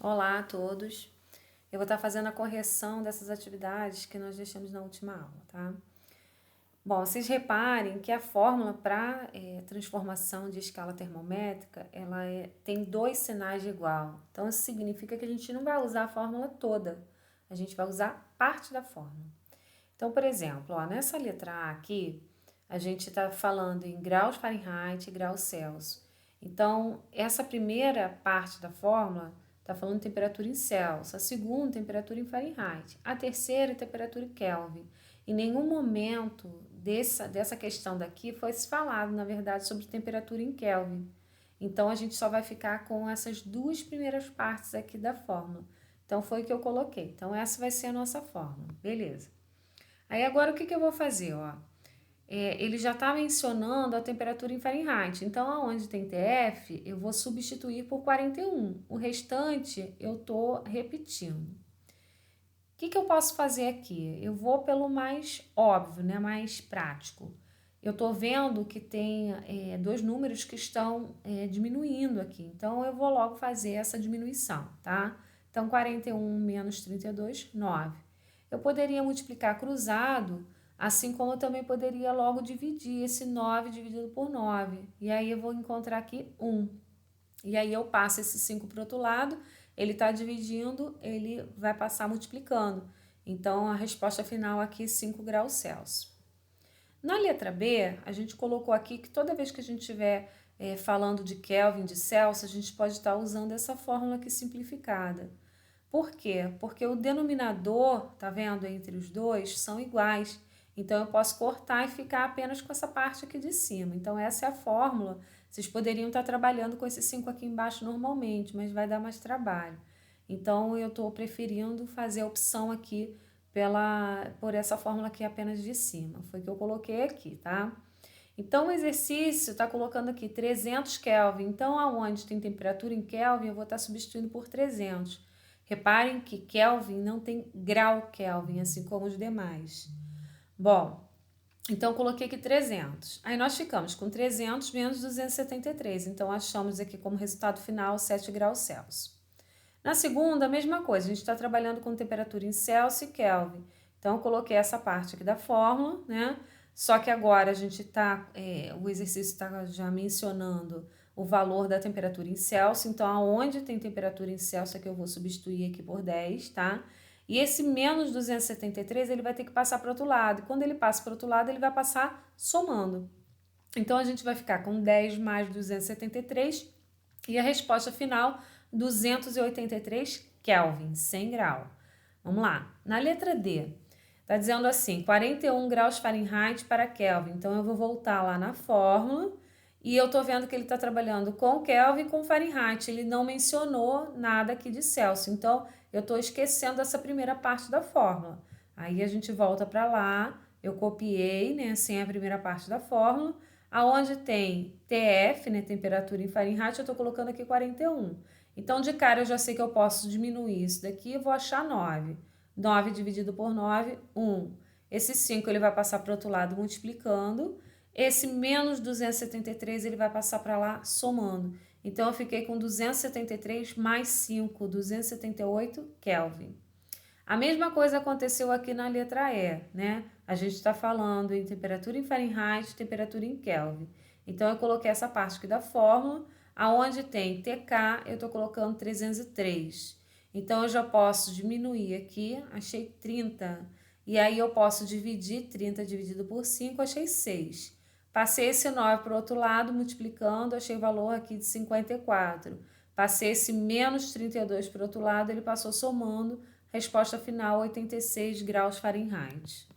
Olá a todos. Eu vou estar fazendo a correção dessas atividades que nós deixamos na última aula, tá? Bom, vocês reparem que a fórmula para transformação de escala termométrica, tem dois sinais de igual. Então, isso significa que a gente não vai usar a fórmula toda, a gente vai usar parte da fórmula. Então, por exemplo, ó, nessa letra A aqui, a gente está falando em graus Fahrenheit e graus Celsius. Então, essa primeira parte da fórmula está falando temperatura em Celsius, a segunda temperatura em Fahrenheit, a terceira temperatura em Kelvin. Em nenhum momento dessa questão daqui foi se falado, na verdade, sobre temperatura em Kelvin. Então, a gente só vai ficar com essas duas primeiras partes aqui da fórmula. Então, foi o que eu coloquei. Então, essa vai ser a nossa fórmula. Beleza. Aí, agora, o que eu vou fazer, ó? Ele já está mencionando a temperatura em Fahrenheit. Então, aonde tem TF, eu vou substituir por 41. O restante, eu estou repetindo. O que eu posso fazer aqui? Eu vou pelo mais óbvio, né? Mais prático. Eu estou vendo que tem dois números que estão diminuindo aqui. Então, eu vou logo fazer essa diminuição, tá? Então, 41 menos 32, 9. Eu poderia multiplicar cruzado, assim como eu também poderia logo dividir esse 9 dividido por 9. E aí, eu vou encontrar aqui 1. E aí, eu passo esse 5 para o outro lado, ele está dividindo, ele vai passar multiplicando. Então, a resposta final aqui, 5 graus Celsius. Na letra B, a gente colocou aqui que toda vez que a gente estiver falando de Kelvin, de Celsius, a gente pode estar usando essa fórmula aqui simplificada. Por quê? Porque o denominador, tá vendo, entre os dois, são iguais. Então, eu posso cortar e ficar apenas com essa parte aqui de cima. Então, essa é a fórmula. Vocês poderiam estar trabalhando com esse 5 aqui embaixo normalmente, mas vai dar mais trabalho. Então, eu estou preferindo fazer a opção aqui por essa fórmula aqui apenas de cima. Foi que eu coloquei aqui, tá? Então, o exercício está colocando aqui 300 Kelvin. Então, aonde tem temperatura em Kelvin, eu vou estar substituindo por 300. Reparem que Kelvin não tem grau Kelvin, assim como os demais. Bom, então coloquei aqui 300. Aí nós ficamos com 300 menos 273. Então, achamos aqui como resultado final 7 graus Celsius. Na segunda, a mesma coisa. A gente está trabalhando com temperatura em Celsius e Kelvin. Então, eu coloquei essa parte aqui da fórmula, né? Só que agora a gente está, o exercício está já mencionando o valor da temperatura em Celsius. Então, aonde tem temperatura em Celsius é que eu vou substituir aqui por 10, tá? E esse menos 273, ele vai ter que passar para o outro lado. E quando ele passa para o outro lado, ele vai passar somando. Então, a gente vai ficar com 10 mais 273 e a resposta final, 283 Kelvin, 100 graus. Vamos lá. Na letra D, está dizendo assim, 41 graus Fahrenheit para Kelvin. Então, eu vou voltar lá na fórmula e eu estou vendo que ele está trabalhando com Kelvin e com Fahrenheit. Ele não mencionou nada aqui de Celsius. Então, eu estou esquecendo essa primeira parte da fórmula. Aí, a gente volta para lá. Eu copiei, né, sem a primeira parte da fórmula. Aonde tem TF, né, temperatura em Fahrenheit, eu estou colocando aqui 41. Então, de cara, eu já sei que eu posso diminuir isso daqui, eu vou achar 9. 9 dividido por 9, 1. Esse 5 ele vai passar para o outro lado multiplicando. Esse menos 273 ele vai passar para lá somando. Então, eu fiquei com 273 mais 5, 278 Kelvin. A mesma coisa aconteceu aqui na letra E, né? A gente está falando em temperatura em Fahrenheit, temperatura em Kelvin. Então, eu coloquei essa parte aqui da fórmula, aonde tem TK, eu estou colocando 303. Então, eu já posso diminuir aqui, achei 30. E aí, eu posso dividir 30 dividido por 5, achei 6. Passei esse 9 para o outro lado, multiplicando, achei o valor aqui de 54. Passei esse menos 32 para o outro lado, ele passou somando, resposta final, 86 graus Fahrenheit.